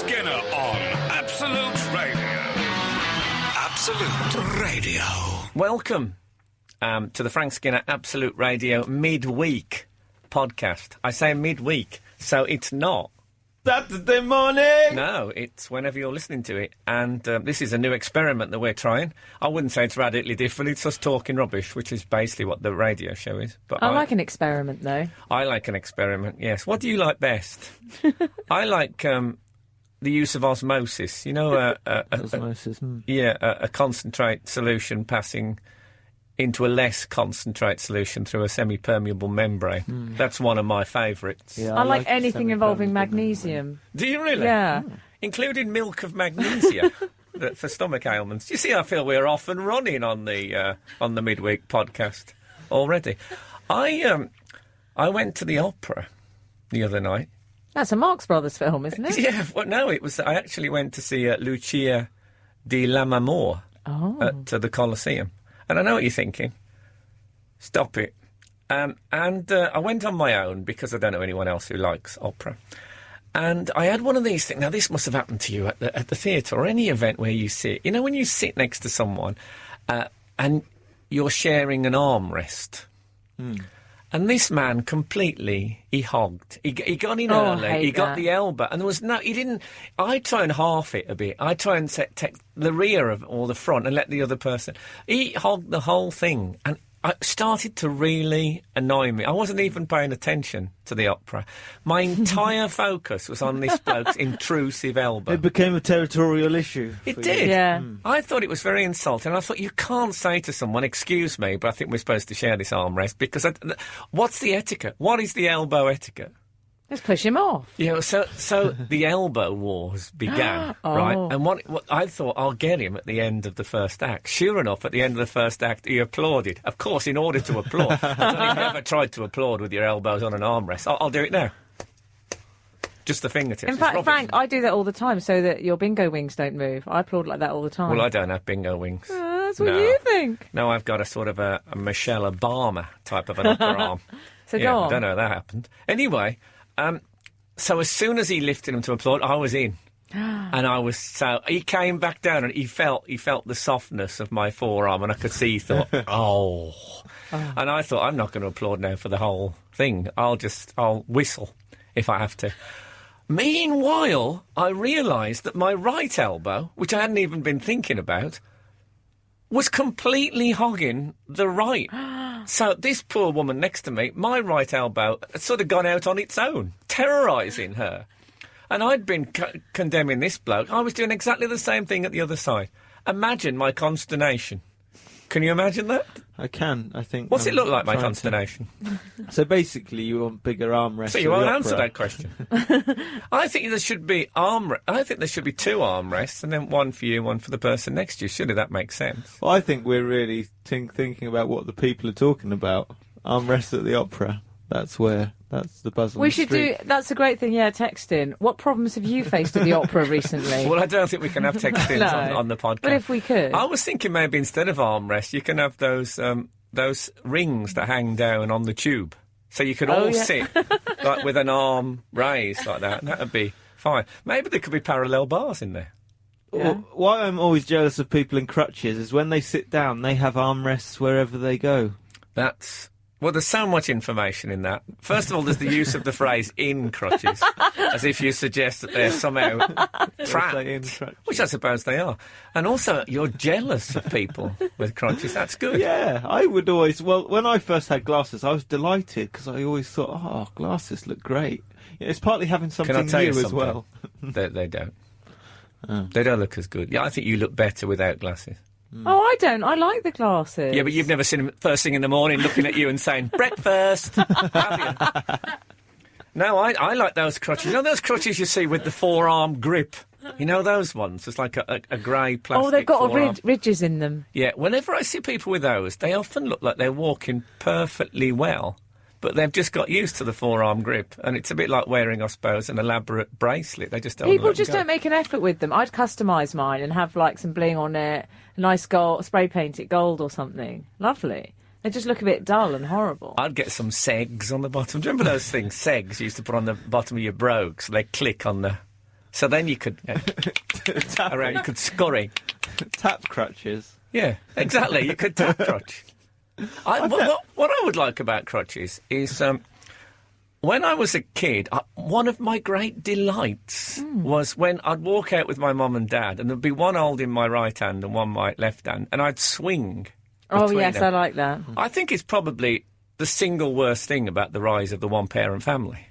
Skinner on Absolute Radio. Absolute Radio. Welcome to the Frank Skinner Absolute Radio Midweek podcast. I say midweek, so it's not Saturday morning! No, it's whenever you're listening to it. And this is a new experiment that we're trying. I wouldn't say it's radically different. It's us talking rubbish, which is basically what the radio show is. But I like an experiment, though. I like an experiment, yes. What do you like best? I like the use of osmosis. You know, Osmosis. a concentrate solution passing into a less concentrate solution through a semi-permeable membrane. That's one of my favourites. Yeah, I like anything involving magnesium. Do you really? Yeah. Including milk of magnesia for stomach ailments. You see, I feel we're off and running on the Midweek podcast already. I went to the opera the other night. That's a Marx Brothers film, isn't it? Yeah, well, no, it was. I actually went to see Lucia di Lammermoor at the Colosseum. And I know what you're thinking. Stop it. And I went on my own because I don't know anyone else who likes opera. And I had one of these things. Now, this must have happened to you at the theatre or any event where you sit. You know, when you sit next to someone and you're sharing an armrest. And this man completely, he hogged. He got in early, he got the elbow, and there was no, he didn't, I try and half it a bit. I try and take the rear of or the front and let the other person. He hogged the whole thing, and it started to really annoy me. I wasn't even paying attention to the opera. My entire focus was on this bloke's intrusive elbow. It became a territorial issue. It did. Yeah. I thought it was very insulting. I thought, you can't say to someone, excuse me, but I think we're supposed to share this armrest, because what's the etiquette? What is the elbow etiquette? Let's push him off. You know, so the elbow wars began, right? And what I thought, I'll get him at the end of the first act. Sure enough, at the end of the first act, he applauded. Of course, in order to applaud. I don't know if you've ever tried to applaud with your elbows on an armrest. I'll do it now. Just the fingertips. In fact, Frank, I do that all the time so that your bingo wings don't move. I applaud like that all the time. Well, I don't have bingo wings. That's what you think. No, I've got a sort of a Michelle Obama type of an upper arm. So go on. I don't know how that happened. Anyway, so as soon as he lifted him to applaud, I was in. And I was he came back down and he felt the softness of my forearm, and I could see he thought, oh. And I thought, I'm not going to applaud now for the whole thing. I'll whistle if I have to. Meanwhile, I realised that my right elbow, which I hadn't even been thinking about, was completely hogging the right. So this poor woman next to me, my right elbow had sort of gone out on its own, terrorising her. And I'd been condemning this bloke. I was doing exactly the same thing at the other side. Imagine my consternation. Can you imagine that? I can, I think. What's it look like, my consternation? So basically, you want bigger armrests. So you won't answer that question. I think there should be two armrests, and then one for you, one for the person next to you. Surely that makes sense. Well, I think we're really thinking about what the people are talking about. Armrests at the opera. That's the buzz on We the should street. that's a great thing, text in. What problems have you faced at the opera recently? Well, I don't think we can have text-ins on the podcast. But if we could. I was thinking maybe instead of armrests, you can have those rings that hang down on the tube. So you could all sit like with an arm raised like that, and that would be fine. Maybe there could be parallel bars in there. Yeah. Why I'm always jealous of people in crutches is when they sit down, they have armrests wherever they go. Well, there's so much information in that. First of all, there's the use of the phrase "in crutches," as if you suggest that they're somehow trapped, which I suppose they are. And also, you're jealous of people with crutches. That's good. Yeah, I would always... Well, when I first had glasses, I was delighted, because I always thought, glasses look great. Yeah, it's partly having something new as well. They don't. They don't look as good. Yeah, I think you look better without glasses. Oh, I don't. I like the glasses. Yeah, but you've never seen him first thing in the morning looking at you and saying, breakfast, have you? No, I like those crutches. You know those crutches you see with the forearm grip? You know those ones? It's like a grey plastic. Oh, they've got forearm. ridges in them. Yeah, whenever I see people with those, they often look like they're walking perfectly well, but they've just got used to the forearm grip, and it's a bit like wearing, I suppose, an elaborate bracelet. They just don't People let just go. don't make an effort with them. I'd customise mine and have like some bling on it, a nice gold, spray paint it gold or something. Lovely. They just look a bit dull and horrible. I'd get some segs on the bottom. Do you remember those things, segs, you used to put on the bottom of your brogues? So they click on the So then you could around, you could scurry. Tap crutches. Yeah, exactly. You could tap crutch. What I would like about crutches is when I was a kid, one of my great delights was when I'd walk out with my mum and dad, and there'd be one holding my right hand and one my left hand, and I'd swing. Oh, yes, them. I like that. I think it's probably the single worst thing about the rise of the one-parent family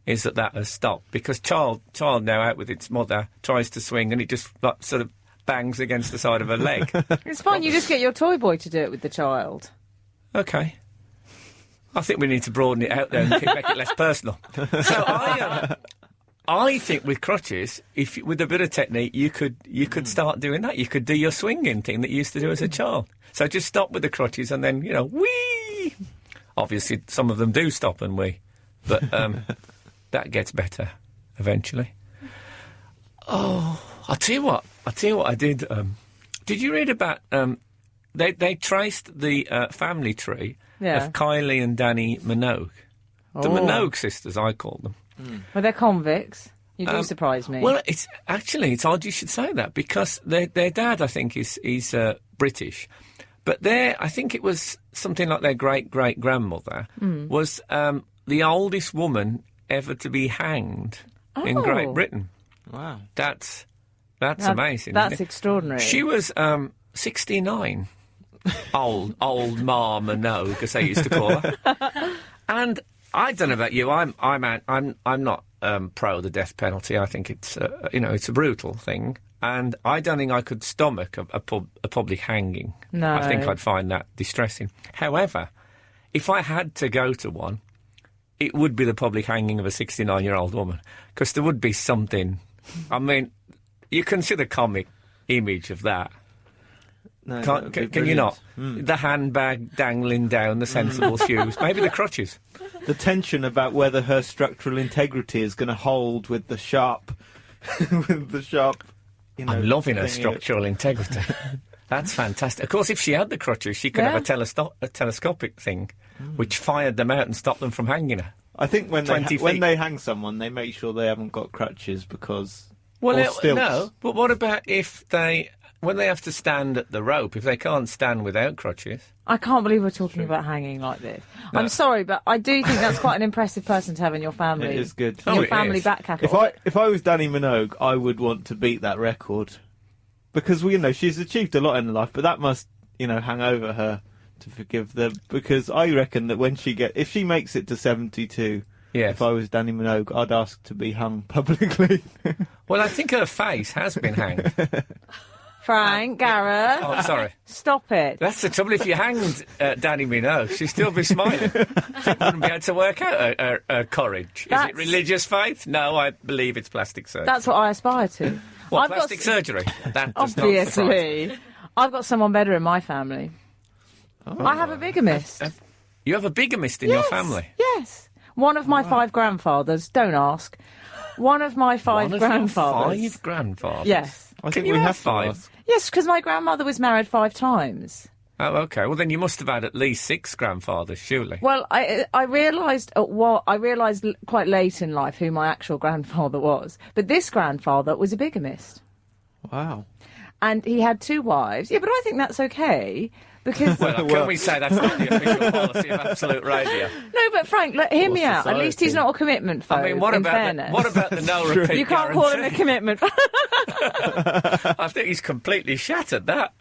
is that has stopped, because child now out with its mother tries to swing and it just like, sort of bangs against the side of her leg. It's fine, you just get your toy boy to do it with the child. OK. I think we need to broaden it out there and make it less personal. So I think with crutches, with a bit of technique, you could start doing that. You could do your swinging thing that you used to do as a child. So just stop with the crutches and then, whee! Obviously, some of them do stop and whee. But that gets better eventually. Oh, I'll tell you what I did. Did you read about... They traced the family tree of Kylie and Danny Minogue. The Minogue sisters, I call them. Well, they're convicts. You do surprise me. Well, it's odd you should say that, because their dad, I think, is British. But I think it was something like their great-great-grandmother was the oldest woman ever to be hanged in Great Britain. Wow. That's amazing. That's extraordinary. She was 69. old Ma Minogue, as they used to call her. And I don't know about you. I'm not pro the death penalty. I think it's it's a brutal thing, and I don't think I could stomach a public hanging. No, I think I'd find that distressing. However, if I had to go to one, it would be the public hanging of a 69-year-old woman, because there would be something. I mean, you can see the comic image of that. No, can you not? The handbag dangling down, the sensible shoes, maybe the crutches. The tension about whether her structural integrity is going to hold with the sharp, I'm loving her structural integrity. That's fantastic. Of course, if she had the crutches, she could have a telescopic thing, which fired them out and stopped them from hanging her. I think when they hang someone, they make sure they haven't got crutches because. Well, no. But what about when they have to stand at the rope, if they can't stand without crutches? I can't believe we're talking about hanging like this. No. I'm sorry, but I do think that's quite an impressive person to have in your family. It is good. Your family back catalogue. If I was Danny Minogue, I would want to beat that record. Because, she's achieved a lot in life, but that must, hang over her to forgive them. Because I reckon that if she makes it to 72... Yes. If I was Danny Minogue, I'd ask to be hung publicly. Well, I think her face has been hanged. Frank, Gareth. Oh, sorry. Stop it. That's the trouble. If you hanged Danny Minogue, she'd still be smiling. She wouldn't be able to work out her courage. Is it religious faith? No, I believe it's plastic surgery. That's what I aspire to. What, plastic surgery? That does obviously. not surprise me. I've got someone better in my family. Oh. I have a bigamist. You have a bigamist in your family? Yes. One of my 5 grandfathers, don't ask. One of my 5 grandfathers. 5 grandfathers? Yes. Can you have 5? Yes, because my grandmother was married 5 times. Oh, OK. Well, then you must have had at least 6 grandfathers, surely. Well, I realised quite late in life who my actual grandfather was. But this grandfather was a bigamist. Wow. And he had 2 wives. Yeah, but I think that's OK. Because can we say that's not the official policy of Absolute Radio? No, but Frank, hear me out. At least he's not a commitment phobe. I mean, what about the no repeat You can't guarantee? call him a commitment. I think he's completely shattered that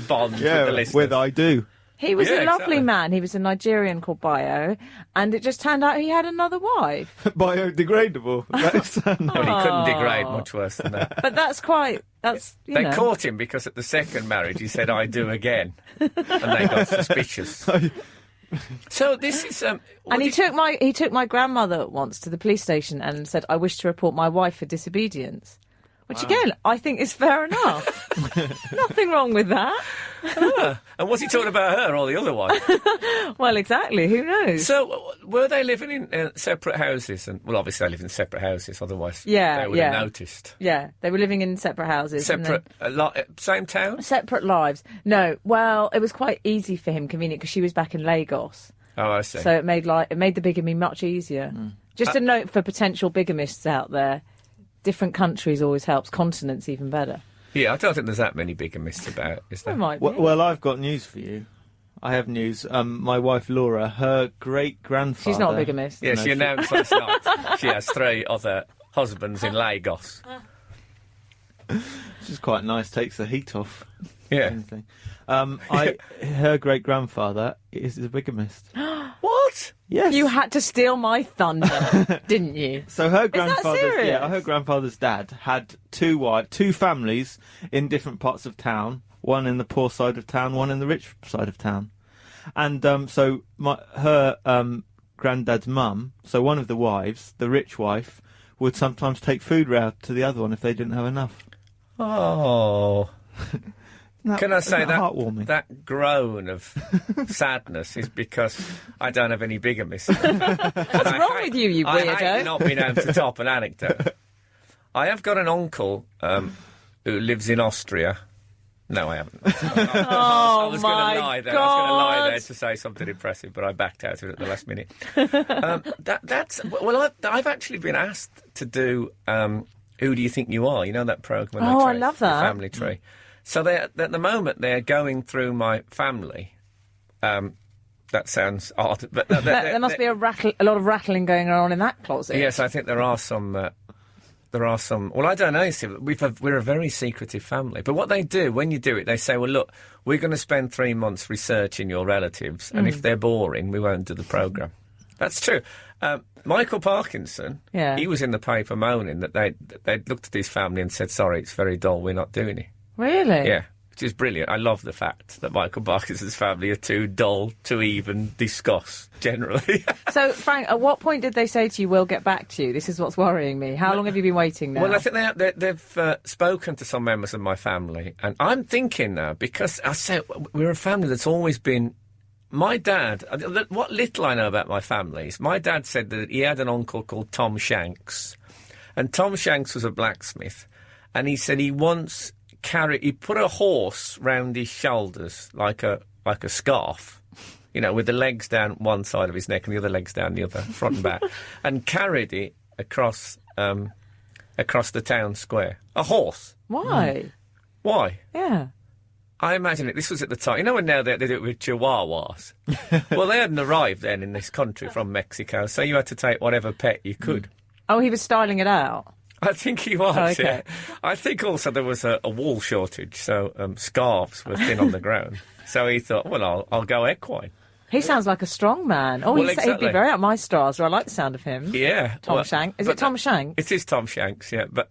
bond with the listeners. With I do. He was a lovely man. He was a Nigerian called Bio, and it just turned out he had another wife. Biodegradable. Well, he couldn't degrade much worse than that. But They caught him because at the second marriage he said, "I do again," and they got suspicious. So this is, and he took my grandmother once to the police station and said, "I wish to report my wife for disobedience." Which, again, I think is fair enough. Nothing wrong with that. And was he talking about her or the other one? Well, exactly. Who knows? So, were they living in separate houses? And obviously they live in separate houses, otherwise they would have noticed. Yeah, they were living in separate houses. Same town? Separate lives. No, well, it was quite easy for him, convenient, because she was back in Lagos. Oh, I see. So it made the bigamy much easier. Just a note for potential bigamists out there. different countries always helps. Continents even better. Yeah, I don't think there's that many bigamists about, is there? There might be. Well, I've got news for you. I have news. My wife Laura, her great-grandfather... She's not a bigamist. Yeah, No, she announced last night she has 3 other husbands in Lagos. Which is quite nice, takes the heat off. Yeah. Anything. Her great-grandfather is a bigamist. What? Yes. You had to steal my thunder, didn't you? So serious? her grandfather's dad had 2 families in different parts of town. One in the poor side of town, one in the rich side of town. And so her granddad's mum, so one of the wives, the rich wife, would sometimes take food round to the other one if they didn't have enough. Oh. Can I say that heartwarming? that groan of sadness is because I don't have any bigamists. What's wrong with you, you I weirdo? hate not being able to top an anecdote. I have got an uncle who lives in Austria. No, I haven't. I was going to lie there. I was going to lie there to say something impressive, but I backed out of it at the last minute. I've actually been asked to do Who Do You Think You Are? You know that programme? Oh, I love that. The Family Tree. So at the moment they're going through my family. That sounds odd, but There must be a lot of rattling going on in that closet. Yes, I think there are some. Well, I don't know. You see, we're a very secretive family. But what they do, when you do it, they say, well, look, we're going to spend 3 months researching your relatives, and if they're boring, we won't do the programme. That's true. Michael Parkinson, he was in the paper moaning that they'd looked at his family and said, sorry, it's very dull, we're not doing it. Really? Yeah. Which is brilliant. I love the fact that Michael Parkinson's family are too dull to even discuss, generally. So, Frank, at what point did they say to you, we'll get back to you? This is what's worrying me. How long have you been waiting now? Well, I think they've spoken to some members of my family. And I'm thinking now, because I say we're a family that's always been... My dad, what little I know about my family is my dad said that he had an uncle called Tom Shanks. And Tom Shanks was a blacksmith. And he said he once... he put a horse round his shoulders like a scarf, with the legs down one side of his neck and the other legs down the other, front and back, and carried it across the town square. A horse. Why? Why? Yeah. I imagine it. This was at the time. And now they do it with chihuahuas. Well, they hadn't arrived then in this country from Mexico, so you had to take whatever pet you could. Oh, he was styling it out. I think he was, okay. yeah. I think also there was a wool shortage, so scarves were thin on the ground. So he thought, well, I'll go equine. He sounds like a strong man. Oh, Well, he'd exactly. be very up my stars. I like the sound of him. Yeah. Tom Shanks. Is it Tom Shanks? It is Tom Shanks, yeah. But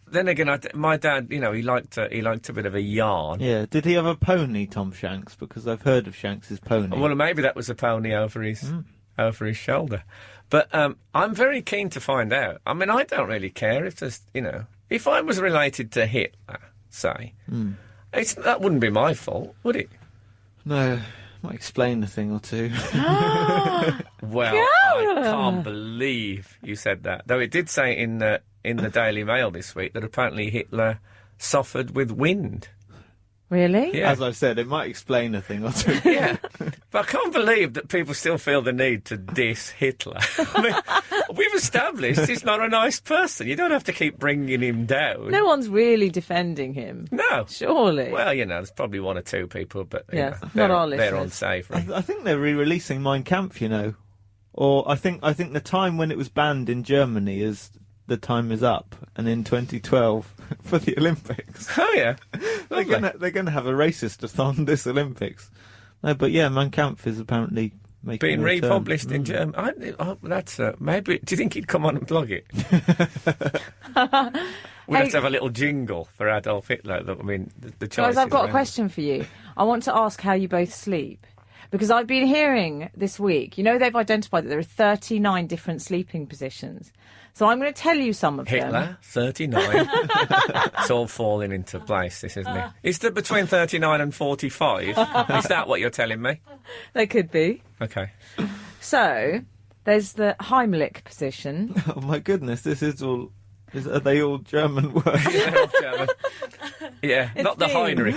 then again, my dad, he liked a bit of a yarn. Yeah. Did he have a pony, Tom Shanks? Because I've heard of Shanks's pony. Well, maybe that was a pony over his shoulder. But I'm very keen to find out. I mean, I don't really care if there's, if I was related to Hitler, say, that wouldn't be my fault, would it? No, might explain a thing or two. Well, I can't believe you said that. Though it did say in the Daily Mail this week that apparently Hitler suffered with wind. Really? Yeah. As I said, it might explain a thing or two. Yeah, but I can't believe that people still feel the need to diss Hitler. I mean, we've established he's not a nice person. You don't have to keep bringing him down. No one's really defending him. No. Surely. Well, there's probably 1 or 2 people, but Yes, they're, not our they're listeners. unsavoury. I think they're re-releasing Mein Kampf, Or I think the time when it was banned in Germany is the time is up, and in 2012 for the Olympics. Oh, yeah. They're going to have a racist-a-thon this Olympics. No, but yeah, Mein Kampf is apparently making Being a return. republished in German. That's maybe. Do you think he'd come on and plug it? We'd have to have a little jingle for Adolf Hitler. The choice. Guys, I've got a question for you. I want to ask how you both sleep. Because I've been hearing this week, they've identified that there are 39 different sleeping positions. So I'm going to tell you some of them. Hitler, 39. It's all falling into place, this, isn't it? Is there between 39 and 45? Is that what you're telling me? They could be. Okay. So, there's the Heimlich position. Oh my goodness, this is all... Are they all German words? Yeah, not the themed. Heinrich.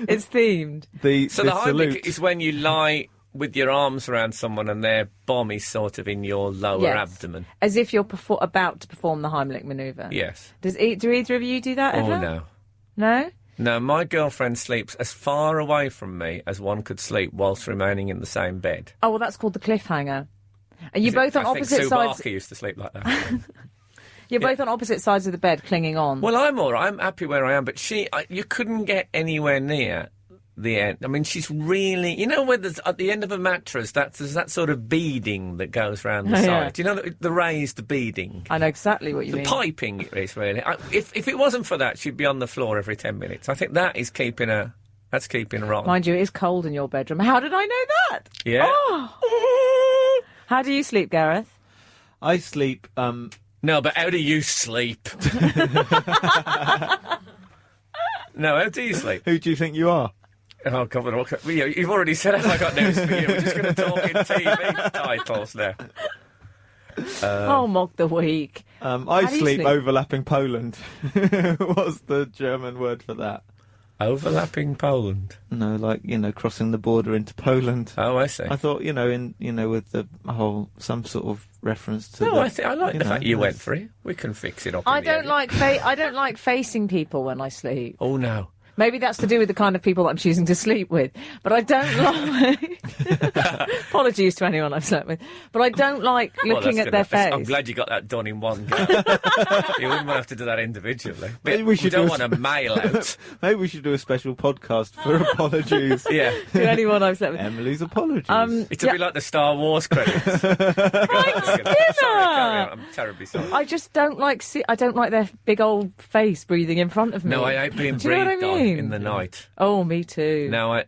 It's themed. So the Heimlich is when you lie with your arms around someone and their bomb is sort of in your lower Yes. abdomen. As if you're about to perform the Heimlich manoeuvre. Yes. Do either of you do that ever? Oh, no. No? No, my girlfriend sleeps as far away from me as one could sleep whilst remaining in the same bed. Oh, well, that's called the cliffhanger. Are you Is both it? on I think opposite Sue sides? Barker used to sleep like that. You're both on opposite sides of the bed, clinging on. Well, I'm all right. I'm happy where I am, but you couldn't get anywhere near the end. I mean, she's really... You know where there's, at the end of a mattress, there's that sort of beading that goes round the Oh, side? yeah. Do you know the raised beading? I know exactly what you The mean. piping it is, really. If it wasn't for that, she'd be on the floor every 10 minutes. I think that is keeping her... That's keeping her on. Mind you, it is cold in your bedroom. How did I know that? Yeah. Oh. How do you sleep, Gareth? I sleep. No, but how do you sleep? No, how do you sleep? Who do you think you are? Oh, God, okay. Well, you've already said I've got news for you. We're just going to talk in TV titles now. Oh, mock the week. I How do you sleep sleep? overlapping Poland. What's the German word for that? Overlapping Poland. No, like, crossing the border into Poland. Oh, I see. I thought, with the whole, some sort of reference to No, the, I like the fact you went yes. for it. We can fix it up. I in the don't edit. I don't like facing people when I sleep. Oh, no. Maybe that's to do with the kind of people that I'm choosing to sleep with. But I don't like... Apologies to anyone I've slept with. But I don't like Well, looking that's at their good. face. I'm glad you got that done in one go. You wouldn't want to have to do that individually. Maybe we should don't do a want to mail out. Maybe we should do a special podcast for apologies. Yeah. To anyone I've slept with. Emily's apologies. It'll be like the Star Wars credits. Sorry, carry on. I'm terribly sorry. I just don't like I don't like their big old face breathing in front of me. No, I hate being Do you know what breathed I on mean? in the night. Oh, me too. No,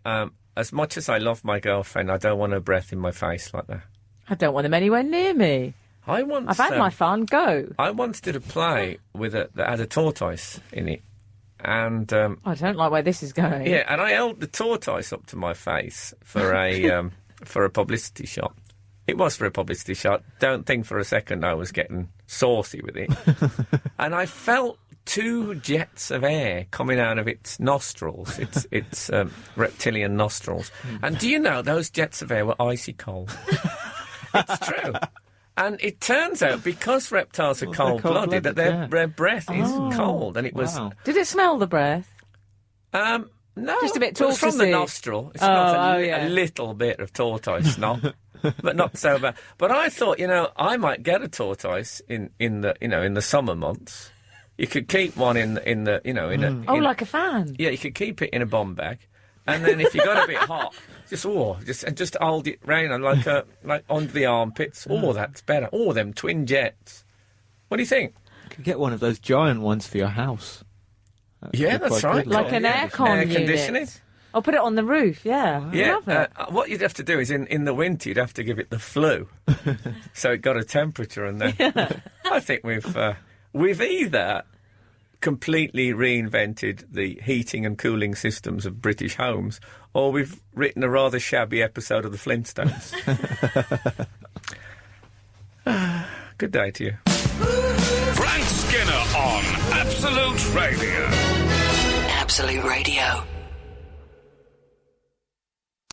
as much as I love my girlfriend, I don't want her breath in my face like that. I don't want them anywhere near me. I've I've had my fun. Go. I once did a play that had a tortoise in it, and I don't like where this is going. yeah, and I held the tortoise up to my face for a for a publicity shot. It was for a publicity shot. Don't think for a second I was getting saucy with it. And I felt 2 jets of air coming out of its nostrils, its reptilian nostrils. And do you know, those jets of air were icy cold. It's true. And it turns out, because reptiles are cold-blooded, that their breath is cold. And it was... Wow. Did it smell the breath? No. Just a bit It was from the tortoisey. nostril. It smelled yeah. a little bit of tortoise snot. But not so bad. But I thought, I might get a tortoise in the summer months. You could keep one in a Like a fan. yeah, you could keep it in a bomb bag, and then if you got a bit hot, just hold it round like under the armpits. Oh, that's better. Oh, them twin jets. What do you think? You could get one of those giant ones for your house. Yeah, that's quite right. good. Like an Yeah. aircon Air unit. conditioning. I'll put it on the roof, yeah. Yeah, Love it. what you'd have to do is in the winter you'd have to give it the flu, so it got a temperature, and then I think we've either completely reinvented the heating and cooling systems of British homes, or we've written a rather shabby episode of the Flintstones. Good day to you. Frank Skinner on Absolute Radio. Absolute Radio.